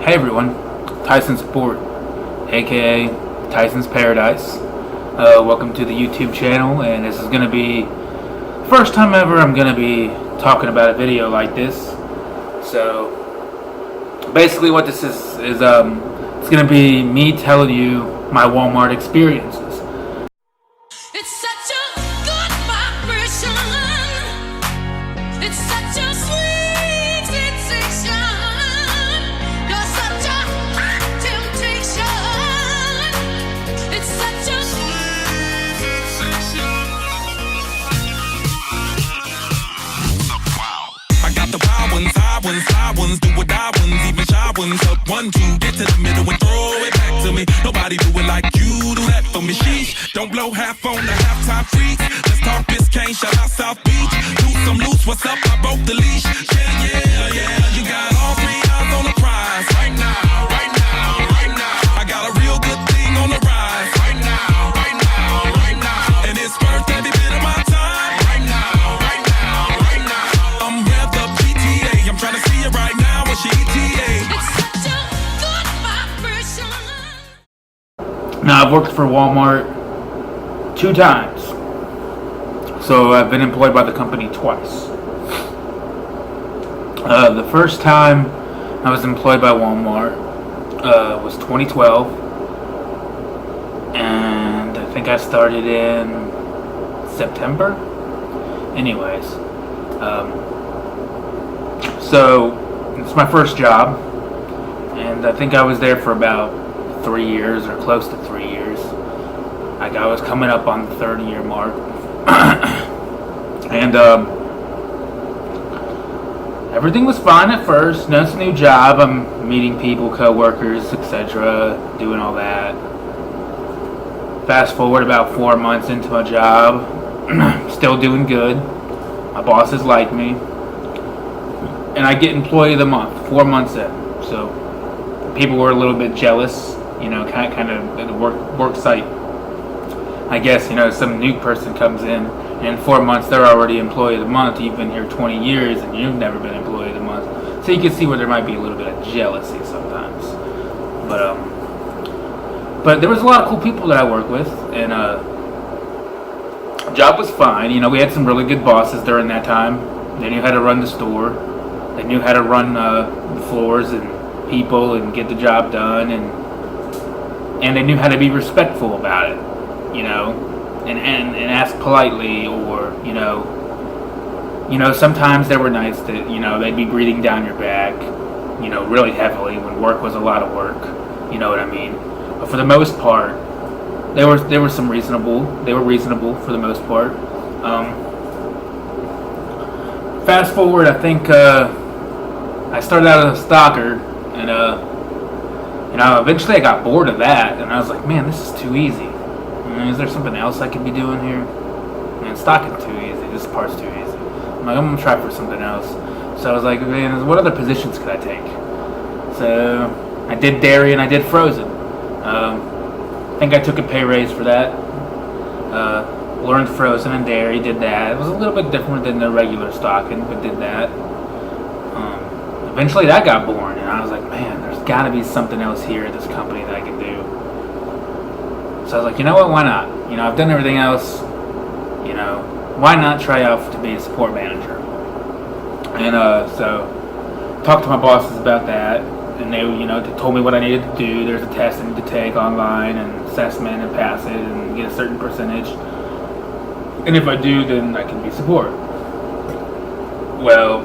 Hey everyone, Tyson Sport, aka Tyson's Paradise. Welcome to the YouTube channel, and this is going to be the first time ever I'm going to be talking about a video like this. So basically what this is it's going to be me telling you my Walmart experiences. It's such a good vibration. It's such a sweet sensation. You're such a hot temptation. It's such a sweet sensation. I got the wild ones, high ones, fly ones, do what I ones, even shy ones. Up 1, 2, get to the middle and throw it back to me. Nobody do it like you do that for me. Sheesh, don't blow half on the halftime freaks. Let's talk Biscayne, shout out South Beach. Loose, I'm loose, what's up? I broke the leash. Yeah. You got all 3 eyes on the prize. Right now. I got a real good thing on the rise. Right now. And it's worth every bit of my time. Right now. I'm rev the PTA. I'm trying to see it right now. What's your ETA? It's such a good vibration. Now, I've worked for Walmart 2 times. So I've been employed by the company twice. The first time I was employed by Walmart was 2012. And I think I started in September. Anyways. So it's my first job. And I think I was there for about 3 years or close to 3 years. Like I was coming up on the 30-year mark. And everything was fine at first. No, it's a new job. I'm meeting people, co-workers, etc., doing all that. Fast forward about 4 months into my job. Still doing good. My bosses like me. And I get employee of the month 4 months in. So people were a little bit jealous, kind of at the work site. I guess, some new person comes in, and in 4 months they're already employee of the month. You've been here 20 years and you've never been employee of the month. So you can see where there might be a little bit of jealousy sometimes. But there was a lot of cool people that I work with, and the job was fine. We had some really good bosses during that time. They knew how to run the store. They knew how to run the floors and people and get the job done, and they knew how to be respectful about it, and ask politely, or sometimes they were nice that they'd be breathing down your back, really heavily when work was a lot of work, you know what I mean. But for the most part, they were reasonable for the most part. Fast forward, I think I started out as a stocker, and eventually I got bored of that, and I was like, man, this is too easy. Is there something else I could be doing here? Man, stocking's too easy. This part's too easy. I'm gonna try for something else. So I was like, man, what other positions could I take? So I did dairy and I did frozen. I think I took a pay raise for that. Learned frozen and dairy, did that. It was a little bit different than the regular stocking, but did that. Eventually that got boring, and I was like, man, there's got to be something else here at this company that I can do. So I was like, you know what, why not? I've done everything else. Why not try out to be a support manager? And so talked to my bosses about that, and they told me what I needed to do. There's a test I need to take online, and assessment, and pass it, and get a certain percentage. And if I do, then I can be support. Well,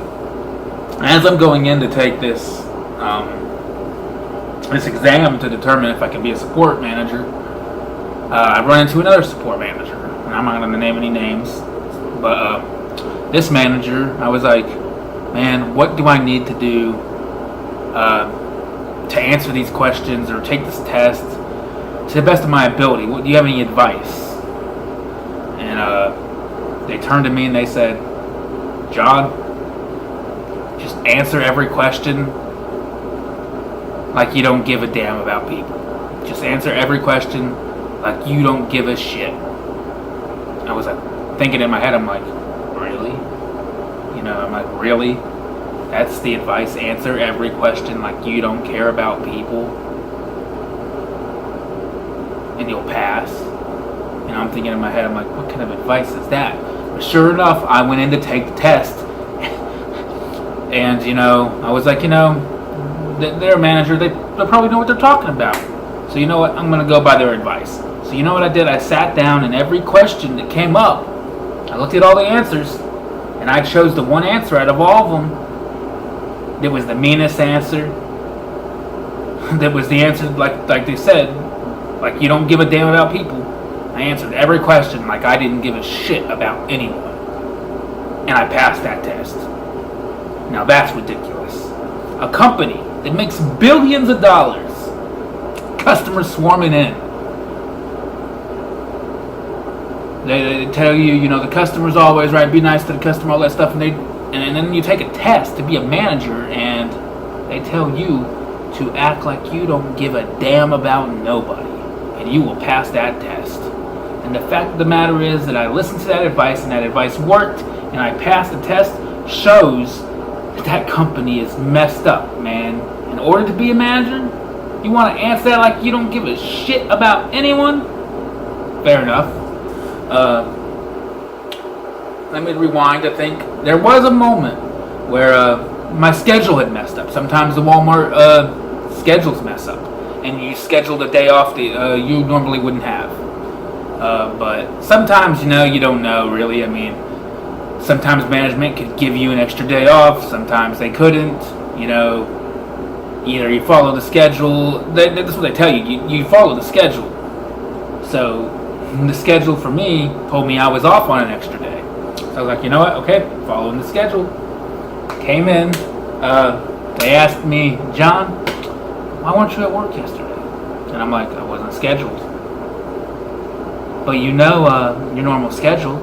as I'm going in to take this exam to determine if I can be a support manager, I run into another support manager, and I'm not going to name any names, but this manager, I was like, man, what do I need to do to answer these questions or take this test to the best of my ability? Do you have any advice? And they turned to me and they said, John, just answer every question like you don't give a damn about people. Just answer every question like you don't give a shit. I was like thinking in my head, I'm like, really? I'm like, really? That's the advice. Answer every question like you don't care about people, and you'll pass. And I'm thinking in my head, I'm like, what kind of advice is that? But sure enough, I went in to take the test. And, I was like, they're a manager. They probably know what they're talking about. So you know what? I'm going to go by their advice. So you know what I did? I sat down, and every question that came up, I looked at all the answers, and I chose the one answer out of all of them that was the meanest answer. That was the answer, like they said, like you don't give a damn about people. I answered every question like I didn't give a shit about anyone. And I passed that test. Now that's ridiculous. A company that makes billions of dollars, customers swarming in. They tell you, the customer's always right, be nice to the customer, all that stuff, and then you take a test to be a manager, and they tell you to act like you don't give a damn about nobody, and you will pass that test. And the fact of the matter is that I listened to that advice, and that advice worked, and I passed the test, shows that company is messed up, man. In order to be a manager, you want to answer that like you don't give a shit about anyone? Fair enough. Let me rewind. I think there was a moment where my schedule had messed up. Sometimes the Wal-Mart schedules mess up, and you schedule the day off that you normally wouldn't have. But sometimes, you don't know really. I mean, sometimes management could give you an extra day off. Sometimes they couldn't. Either you follow the schedule. That's what they tell you. You follow the schedule. So the schedule for me told me I was off on an extra day. So I was like, you know what? Okay, following the schedule. Came in. They asked me, John, why weren't you at work yesterday? And I'm like, I wasn't scheduled. But your normal schedule.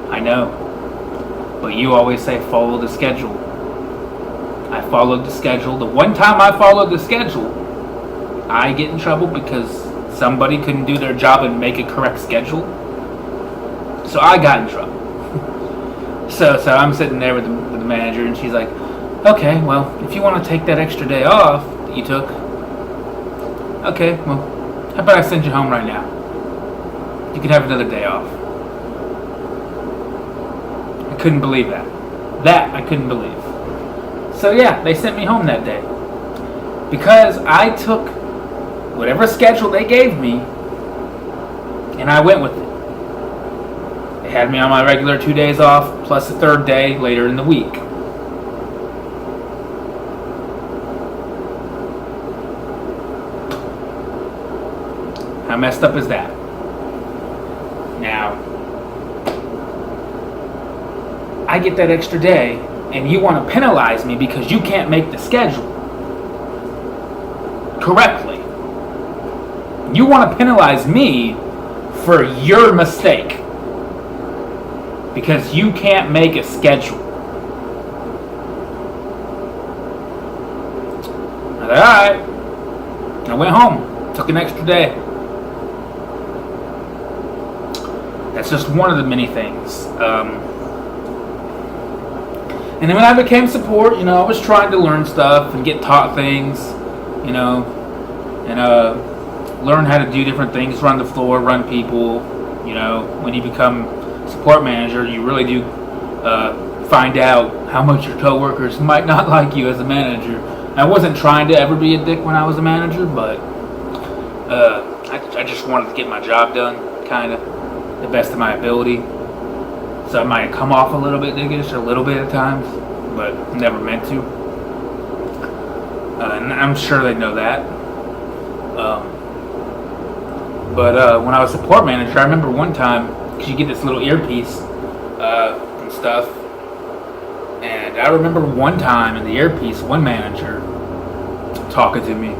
I know. But you always say follow the schedule. I followed the schedule. The one time I followed the schedule, I get in trouble because somebody couldn't do their job and make a correct schedule. So I got in trouble. So I'm sitting there with the manager, and she's like, okay, well, if you want to take that extra day off that you took, okay, well, how about I send you home right now? You can have another day off. I couldn't believe that. I couldn't believe. So yeah, they sent me home that day. Because I took whatever schedule they gave me, and I went with it. They had me on my regular 2 days off, plus a third day later in the week. How messed up is that? Now, I get that extra day, and you want to penalize me because you can't make the schedule correctly. You want to penalize me for your mistake because you can't make a schedule. I said, alright. I went home, took an extra day. That's just one of the many things. And then when I became support, I was trying to learn stuff and get taught things, and learn how to do different things, run the floor, run people. When you become support manager, you really do find out how much your coworkers might not like you as a manager. I wasn't trying to ever be a dick when I was a manager, but I just wanted to get my job done, kind of, the best of my ability. So I might come off a little bit dickish a little bit at times, but never meant to. And I'm sure they know that. But when I was support manager, I remember one time, because you get this little earpiece and stuff, and I remember one time in the earpiece, one manager talking to me.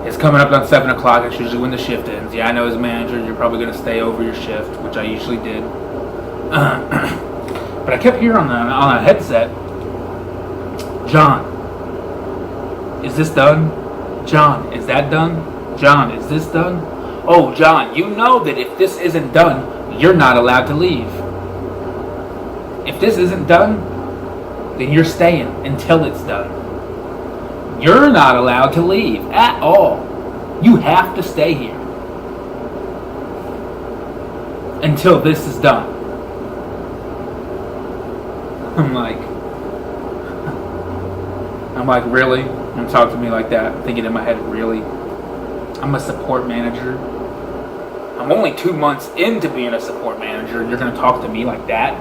It's coming up on 7 o'clock, it's usually when the shift ends. Yeah, I know as a manager, you're probably going to stay over your shift, which I usually did. But I kept hearing on a headset, John, is this done? John, is that done? John, is this done? Oh, John, you know that if this isn't done, you're not allowed to leave. If this isn't done, then you're staying until it's done. You're not allowed to leave at all. You have to stay here until this is done. I'm like, really? Don't talk to me like that. I'm thinking in my head, really? I'm a support manager. I'm only 2 months into being a support manager, and you're going to talk to me like that?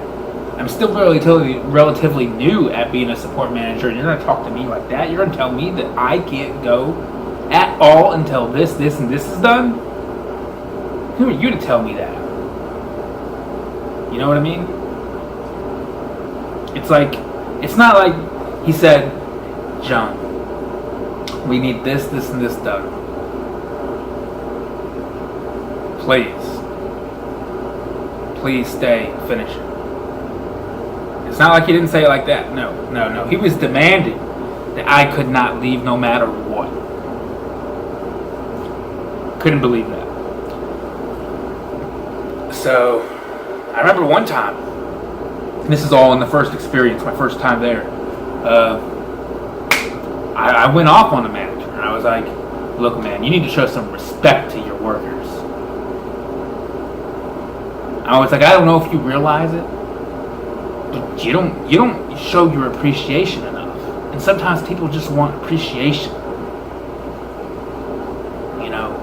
I'm still relatively new at being a support manager, and you're going to talk to me like that? You're going to tell me that I can't go at all until this, and this is done? Who are you to tell me that? You know what I mean? It's not like he said, John, we need this, and this done. Please stay, finish it. It's not like he didn't say it like that. No. He was demanding that I could not leave no matter what. Couldn't believe that. So, I remember one time, and this is all in the first experience, my first time there, I went off on the manager, and I was like, look, man, you need to show some respect to your workers. I was like, I don't know if you realize it, but you don't show your appreciation enough. And sometimes people just want appreciation. You know,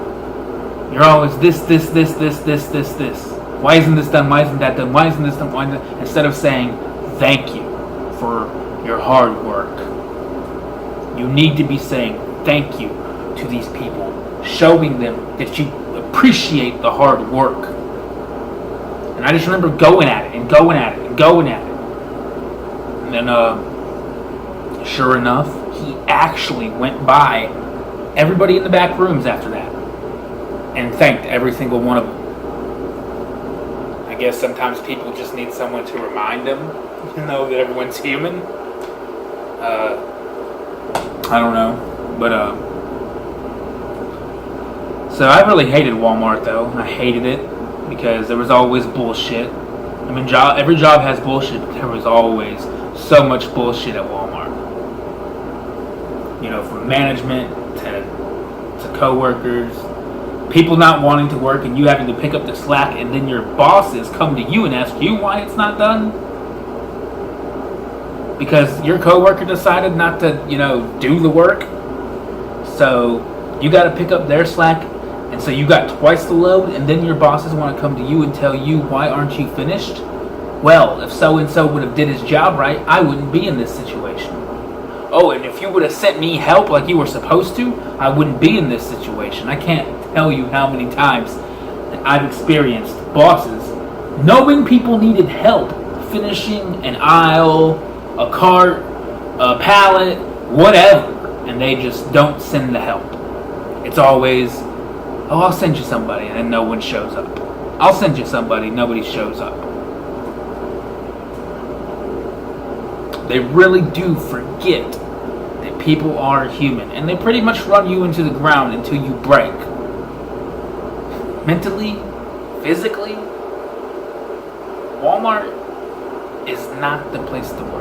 you're always this. Why isn't this done? Why isn't that done? Why isn't this done? Instead of saying thank you for your hard work, you need to be saying thank you to these people, showing them that you appreciate the hard work. And I just remember going at it. And then, sure enough, he actually went by everybody in the back rooms after that and thanked every single one of them. I guess sometimes people just need someone to remind them, that everyone's human. I don't know, but so I really hated Walmart though. I hated it because there was always bullshit. I mean, every job has bullshit, but there was always so much bullshit at Walmart. From management to co-workers, people not wanting to work and you having to pick up the slack, and then your bosses come to you and ask you why it's not done. Because your coworker decided not to, do the work. So you got to pick up their slack, and so you got twice the load, and then your bosses want to come to you and tell you, why aren't you finished? Well, if so-and-so would have did his job right, I wouldn't be in this situation. Oh, and if you would have sent me help like you were supposed to, I wouldn't be in this situation. I can't tell you how many times that I've experienced bosses knowing people needed help finishing an aisle, a cart, a pallet, whatever, and they just don't send the help. It's always, oh, I'll send you somebody, and then no one shows up. I'll send you somebody, nobody shows up. They really do forget that people are human, and they pretty much run you into the ground until you break. Mentally, physically, Walmart is not the place to work.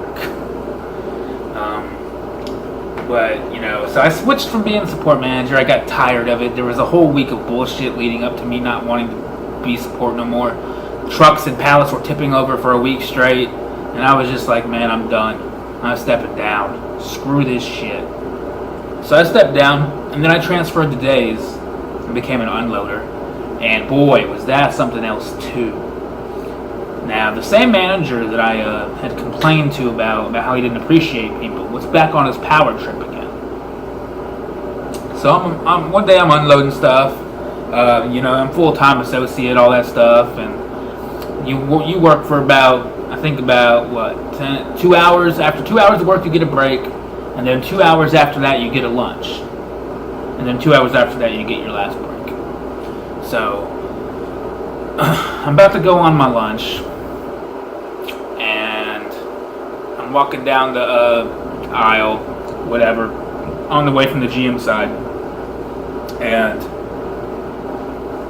So I switched from being a support manager. I got tired of it. There was a whole week of bullshit leading up to me not wanting to be support no more. Trucks and pallets were tipping over for a week straight, and I was just like, man, I'm done. I'm stepping down. Screw this shit. So I stepped down, and then I transferred to days and became an unloader. And boy, was that something else too. Now, the same manager that I had complained to about how he didn't appreciate people was back on his power trip again. So one day I'm unloading stuff. I'm full-time associate, all that stuff, and you work for about 2 hours. After 2 hours of work, you get a break, and then 2 hours after that, you get a lunch, and then 2 hours after that, you get your last break. So I'm about to go on my lunch, and I'm walking down the aisle, whatever, on the way from the GM side, and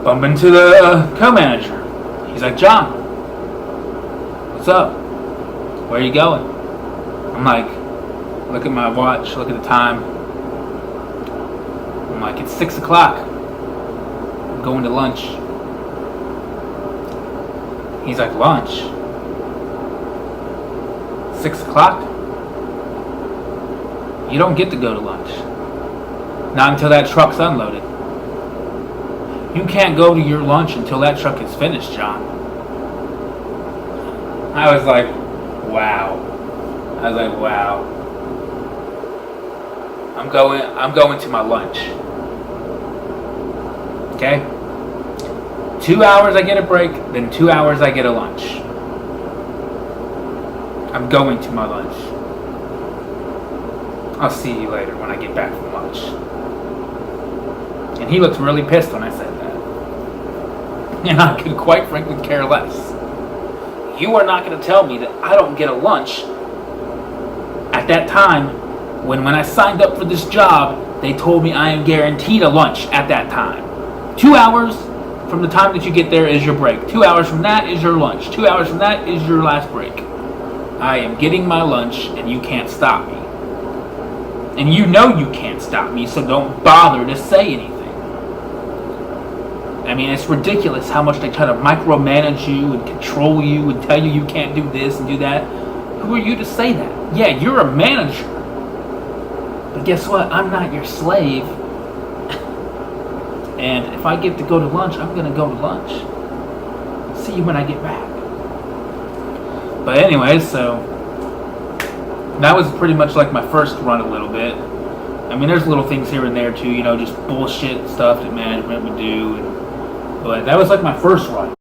bump into the co-manager. He's like, John, what's up? Where are you going? I'm like, look at my watch, look at the time. I'm like, it's 6 o'clock. I'm going to lunch. He's like, lunch? 6 o'clock? You don't get to go to lunch. Not until that truck's unloaded. You can't go to your lunch until that truck is finished, John. I was like, wow. I'm going to my lunch. Okay? 2 hours I get a break, then 2 hours I get a lunch. I'm going to my lunch. I'll see you later when I get back from lunch. And he looked really pissed when I said that. And I could quite frankly care less. You are not going to tell me that I don't get a lunch at that time when I signed up for this job, they told me I am guaranteed a lunch at that time. 2 hours from the time that you get there is your break. 2 hours from that is your lunch. 2 hours from that is your last break. I am getting my lunch and you can't stop me. And you know you can't stop me, so don't bother to say anything. I mean, it's ridiculous how much they try to micromanage you and control you and tell you you can't do this and do that. Who are you to say that? Yeah, you're a manager. But guess what? I'm not your slave. And if I get to go to lunch, I'm going to go to lunch. See you when I get back. But anyway, so that was pretty much like my first run a little bit. I mean, there's little things here and there too, you know, just bullshit stuff that management would do. But that was like my first run.